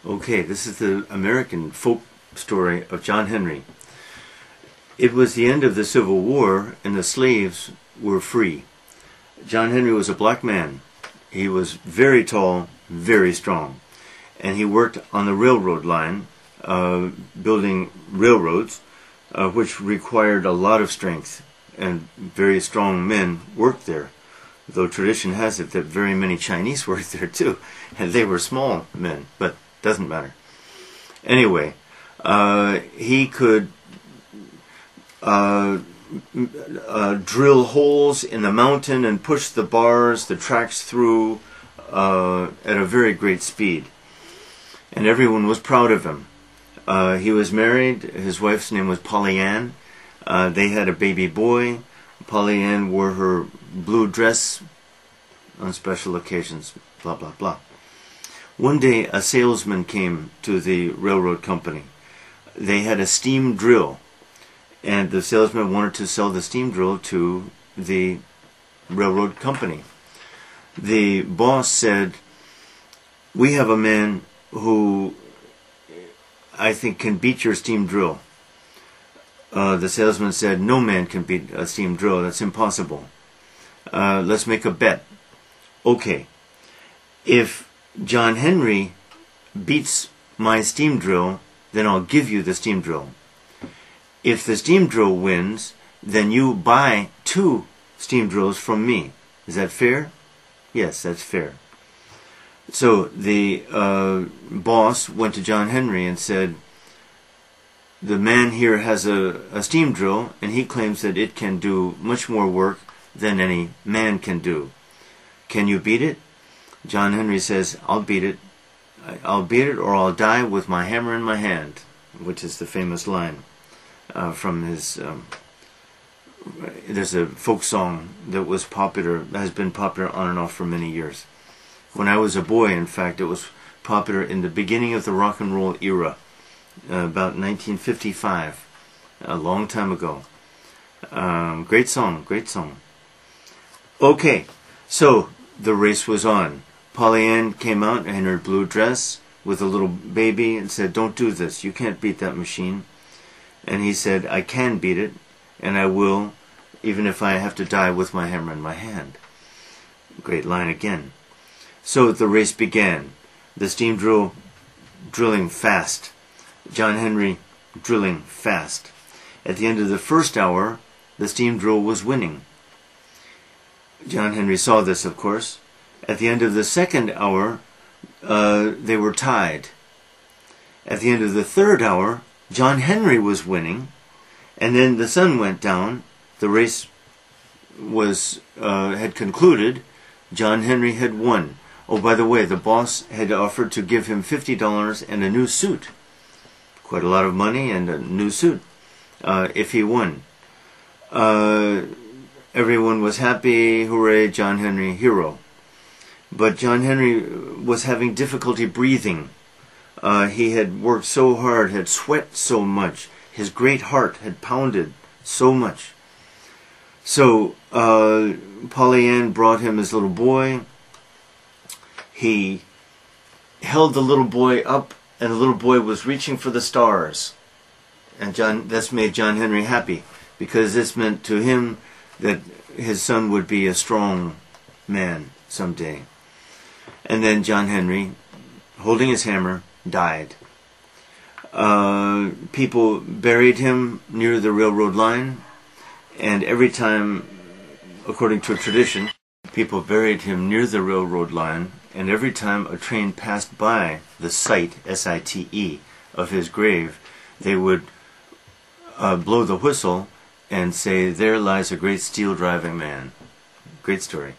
Okay, this is the American folk story of John Henry. It was the end of the Civil War and the slaves were free. John Henry was a black man. He was very tall, very strong, and he worked on the railroad line, building railroads, which required a lot of strength, and very strong men worked there. Though tradition has it that very many Chinese worked there too, and they were small men, but doesn't matter. Anyway, he could drill holes in the mountain and push the bars, the tracks through at a very great speed. And everyone was proud of him. He was married. His wife's name was Polly Ann. They had a baby boy. Polly Ann wore her blue dress on special occasions, blah, blah, blah. One day a salesman came to the railroad company. They had a steam drill, and the salesman wanted to sell the steam drill to the railroad company. The boss said, "We have a man who I think can beat your steam drill." The salesman said, "No man can beat a steam drill. That's impossible. Let's make a bet." Okay, if John Henry beats my steam drill, then I'll give you the steam drill. If the steam drill wins, then you buy 2 steam drills from me. Is that fair? Yes, that's fair. So the boss went to John Henry and said, "The man here has a steam drill, and he claims that it can do much more work than any man can do. Can you beat it?" John Henry says, "I'll beat it. I'll beat it, or I'll die with my hammer in my hand," which is the famous line from his. There's a folk song that was popular, has been popular on and off for many years. When I was a boy, in fact, it was popular in the beginning of the rock and roll era, about 1955, a long time ago. Great song, great song. Okay, so the race was on. Polly Ann came out in her blue dress with a little baby and said, "Don't do this. You can't beat that machine." And he said, "I can beat it, and I will, even if I have to die with my hammer in my hand." Great line again. So the race began. The steam drill drilling fast. John Henry drilling fast. At the end of the first hour, the steam drill was winning. John Henry saw this, of course. At the end of the second hour, they were tied. At the end of the third hour, John Henry was winning, and then the sun went down. The race was had concluded. John Henry had won. Oh, by the way, the boss had offered to give him $50 and a new suit. Quite a lot of money and a new suit if he won. Everyone was happy. Hooray, John Henry, hero. But John Henry was having difficulty breathing. He had worked so hard, had sweat so much. His great heart had pounded so much. So Polly Ann brought him his little boy. He held the little boy up, and the little boy was reaching for the stars. And that's made John Henry happy, because this meant to him that his son would be a strong man someday. And then John Henry, holding his hammer, died. People buried him near the railroad line, and every time, according to tradition, people buried him near the railroad line, and every time a train passed by the site, S-I-T-E, of his grave, they would blow the whistle and say, "There lies a great steel-driving man." Great story.